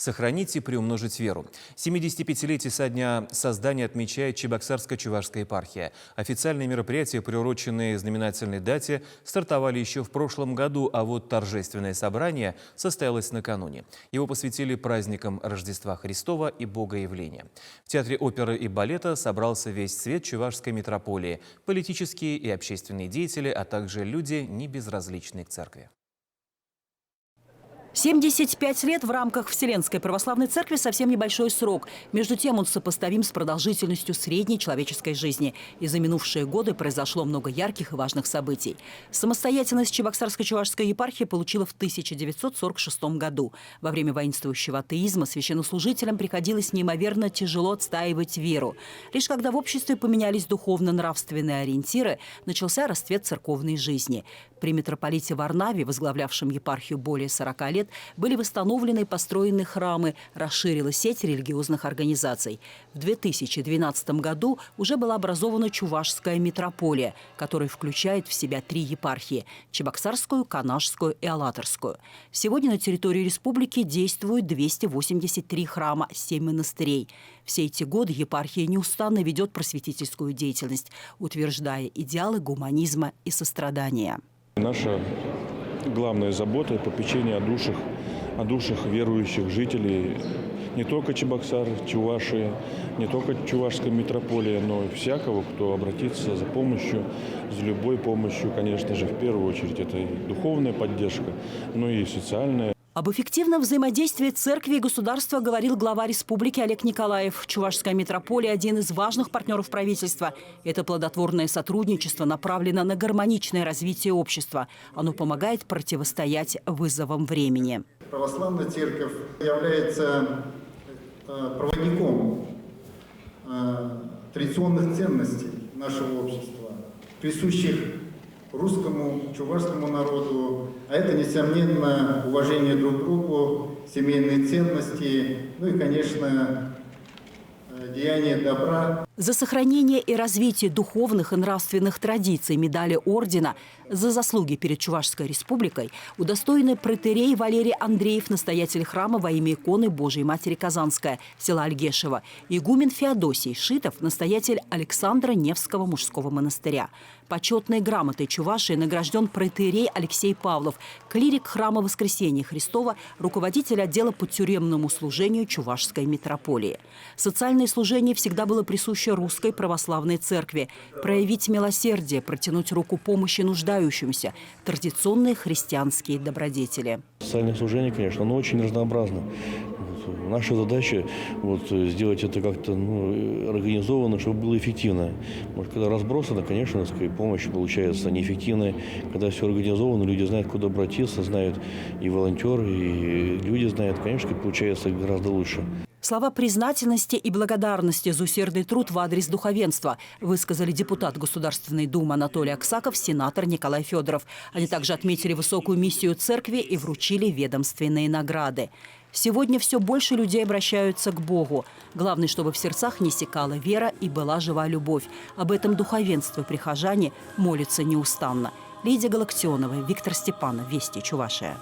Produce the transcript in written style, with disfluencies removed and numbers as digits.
Сохранить и приумножить веру. 75-летие со дня создания отмечает Чебоксарско-Чувашская епархия. Официальные мероприятия, приуроченные знаменательной дате, стартовали еще в прошлом году, а вот торжественное собрание состоялось накануне. Его посвятили праздникам Рождества Христова и Богоявления. В Театре оперы и балета собрался весь свет чувашской митрополии, политические и общественные деятели, а также люди, не безразличные к церкви. 75 лет в рамках Вселенской православной церкви совсем небольшой срок. Между тем он сопоставим с продолжительностью средней человеческой жизни. И за минувшие годы произошло много ярких и важных событий. Самостоятельность Чебоксарско-Чувашской епархии получила в 1946 году. Во время воинствующего атеизма священнослужителям приходилось неимоверно тяжело отстаивать веру. Лишь когда в обществе поменялись духовно-нравственные ориентиры, начался расцвет церковной жизни. При митрополите Варнаве, возглавлявшем епархию более 40 лет, были восстановлены и построены храмы, расширилась сеть религиозных организаций. В 2012 году уже была образована Чувашская митрополия, которая включает в себя 3 епархии – Чебоксарскую, Канашскую и Алатырскую. Сегодня на территории республики действуют 283 храма, 7 монастырей. Все эти годы епархия неустанно ведет просветительскую деятельность, утверждая идеалы гуманизма и сострадания. Наша главная забота – попечение о душах верующих жителей не только Чебоксар, Чувашии, не только Чувашской митрополии, но и всякого, кто обратится за помощью, за любой помощью. Конечно же, в первую очередь это и духовная поддержка, но и социальная. Об эффективном взаимодействии церкви и государства говорил глава республики Олег Николаев. Чувашская митрополия – один из важных партнеров правительства. Это плодотворное сотрудничество направлено на гармоничное развитие общества. Оно помогает противостоять вызовам времени. Православная церковь является проводником традиционных ценностей нашего общества, присущих русскому, чувашскому народу, а это, несомненно, уважение друг к другу, семейные ценности, ну и, конечно, деяние добра. За сохранение и развитие духовных и нравственных традиций медали ордена за заслуги перед Чувашской республикой удостоены протоиерей Валерий Андреев, настоятель храма во имя иконы Божией Матери Казанская, села Альгешева, игумен Феодосий Шитов, настоятель Александра Невского мужского монастыря. Почетной грамотой Чувашии награжден протоиерей Алексей Павлов, клирик храма Воскресения Христова, руководитель отдела по тюремному служению Чувашской митрополии. Социальное служение всегда было присуще русской православной церкви. Проявить милосердие, протянуть руку помощи нуждающимся – традиционные христианские добродетели. Социальное служение, конечно, оно очень разнообразно. Наша задача сделать это как-то организованно, чтобы было эффективно. Может, когда разбросано, конечно, помощь получается неэффективная. Когда все организовано, люди знают, куда обратиться, знают и волонтеры, и люди знают, конечно, получается гораздо лучше. Слова признательности и благодарности за усердный труд в адрес духовенства высказали депутат Государственной Думы Анатолий Аксаков, сенатор Николай Федоров. Они также отметили высокую миссию церкви и вручили ведомственные награды. Сегодня все больше людей обращаются к Богу. Главное, чтобы в сердцах не иссякала вера и была жива любовь. Об этом духовенство прихожане молятся неустанно. Лидия Галактионова, Виктор Степанов, Вести, Чувашия.